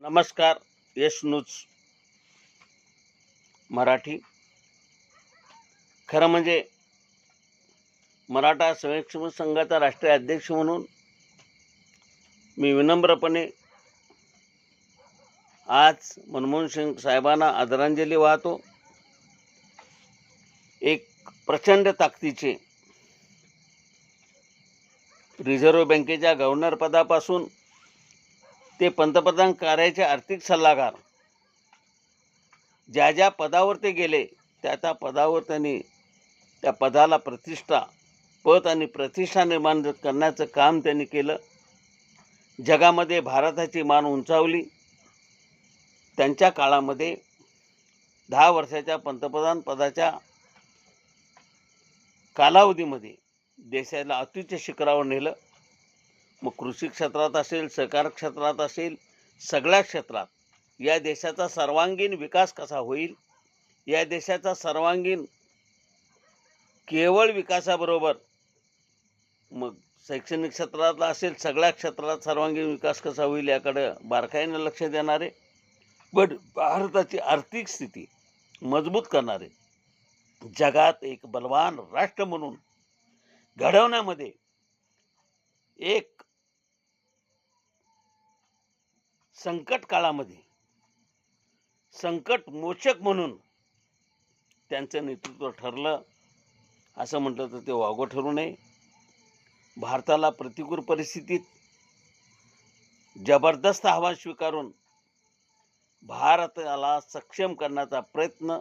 नमस्कार. यश न्यूज मराठी. खरं म्हणजे मराठा स्वयंसेवक संघाचा राष्ट्रीय अध्यक्ष म्हणून मी विनम्रपणे आज मनमोहन सिंग साहेबांना आदरांजली वाहतो. एक प्रचंड ताकदीचे रिझर्व्ह बँकेच्या गव्हर्नर पदापासून ते पंतप्रधान कार्यालयाचे आर्थिक सल्लागार, ज्या ज्या पदावर ते गेले त्या त्या पदावर त्यांनी त्या पदाला पद आणि प्रतिष्ठा निर्माण करण्याचं काम त्यांनी केलं. जगामध्ये भारताची मान उंचावली. त्यांच्या काळामध्ये 10 वर्षाच्या पंतप्रधान पदाच्या कालावधीमध्ये देशाला अत्युच्च शिखरावर नेलं. मग कृषी क्षेत्रात असेल, सहकार क्षेत्रात असेल, सगळ्या क्षेत्रात या देशाचा सर्वांगीण विकास कसा होईल, या देशाचा सर्वांगीण केवळ विकासाबरोबर मग शैक्षणिक क्षेत्रात असेल, सगळ्या क्षेत्रात सर्वांगीण विकास कसा होईल याकडे बारकाईने लक्ष देणारे, पण भारताची आर्थिक स्थिती मजबूत करणारे, जगात एक बलवान राष्ट्र म्हणून घडवण्यामध्ये एक संकट काळामध्ये संकट मोचक म्हणून त्यांचं नेतृत्व ठरलं असं म्हटलं तर ते वावगं ठरू नये. भारताला प्रतिकूल परिस्थितीत जबरदस्त आव्हान स्वीकारून भारताला सक्षम करण्याचा प्रयत्न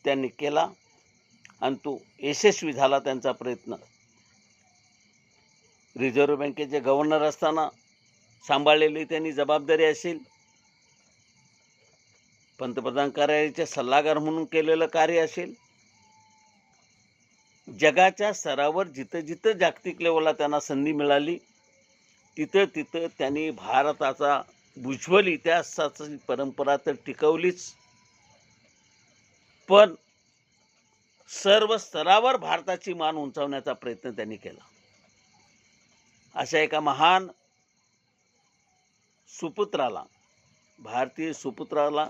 त्यांनी केला आणि तो यशस्वी झाला. त्यांचा प्रयत्न रिझर्व्ह बँकेचे गव्हर्नर असताना सांभाळलेली त्यांनी जबाबदारी असेल, पंतप्रधान कार्यालयाचे सल्लागार म्हणून केलेलं कार्य असेल, जगाच्या स्तरावर जिथं जिथं जागतिक लेवलला त्यांना संधी मिळाली तिथं तिथं त्यांनी भारताचा उज्ज्वल इतिहासाची परंपरा तर टिकवलीच, पण सर्व स्तरावर भारताची मान उंचावण्याचा प्रयत्न त्यांनी केला. अशा एका महान सुपुत्राला, भारतीय सुपुत्राला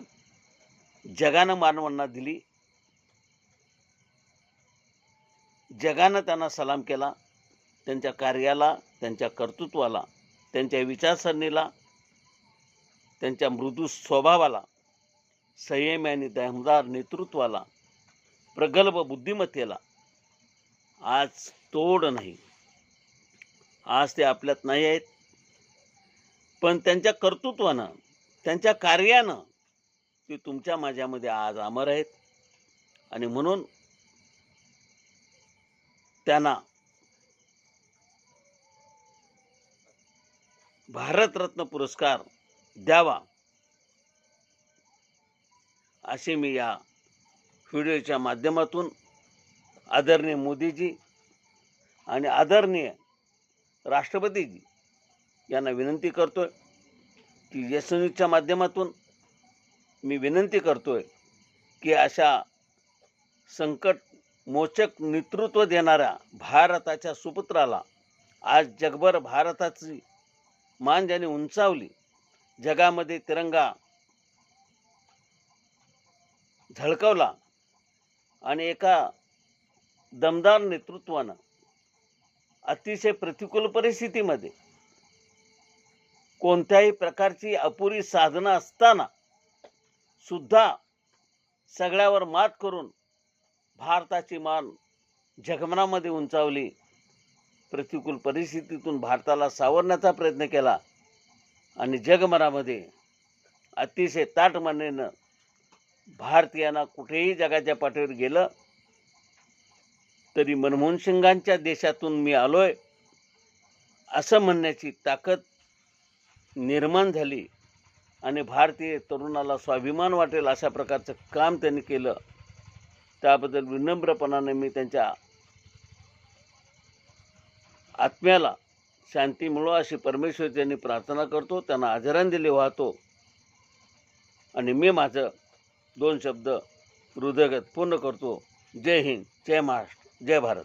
जगानं मानवंदना दिली. जगानं त्यांना सलाम केला. त्यांच्या कार्याला, त्यांच्या कर्तृत्वाला, त्यांच्या विचारसरणीला, त्यांच्या मृदू स्वभावाला, संयमी आणि दमदार नेतृत्वाला, प्रगल्भ बुद्धिमत्तेला आज तोड नाही. आज ते आपल्यात नाही आहेत, पण त्यांच्या कर्तृत्वानं, त्यांच्या कार्यानं ते तुमच्या माझ्यामध्ये आज अमर आहेत. आणि म्हणून त्यांना भारतरत्न पुरस्कार द्यावा असे मी या व्हिडिओच्या माध्यमातून आदरणीय मोदीजी आणि आदरणीय राष्ट्रपतीजी यांना विनंती करतोय की यश न्यूजच्या माध्यमातून मी विनंती करतोय की अशा संकट मोचक नेतृत्व देणाऱ्या भारताच्या सुपुत्राला आज जगभर भारताची मान ज्याने उंचावली, जगामध्ये तिरंगा झळकावला आणि एका दमदार नेतृत्वानं अतिशय प्रतिकूल परिस्थितीमध्ये कोणत्याही प्रकारची अपुरी साधनं असताना सुद्धा सगळ्यावर मात करून भारताची मान जगभरामध्ये उंचावली. प्रतिकूल परिस्थितीतून भारताला सावरण्याचा प्रयत्न केला आणि जगभरामध्ये अतिशय ताठमानेनं भारतीयांना कुठेही जगाच्या पाठीवर गेलं तरी मनमोहन सिंगांच्या देशातून मी आलोय असं म्हणण्याची ताकद निर्माण झाली आणि भारतीय तरुणाला स्वाभिमान वाटेल अशा प्रकारचं काम त्यांनी केलं. त्याबद्दल विनम्रपणाने मी त्यांच्या आत्म्याला शांती मिळो अशी परमेश्वर त्यांनी प्रार्थना करतो. त्यांना आदरांजली वाहतो आणि मी माझं 2 शब्द हृदयगत पूर्ण करतो. जय हिंद, जय महाराष्ट्र, जय भारत.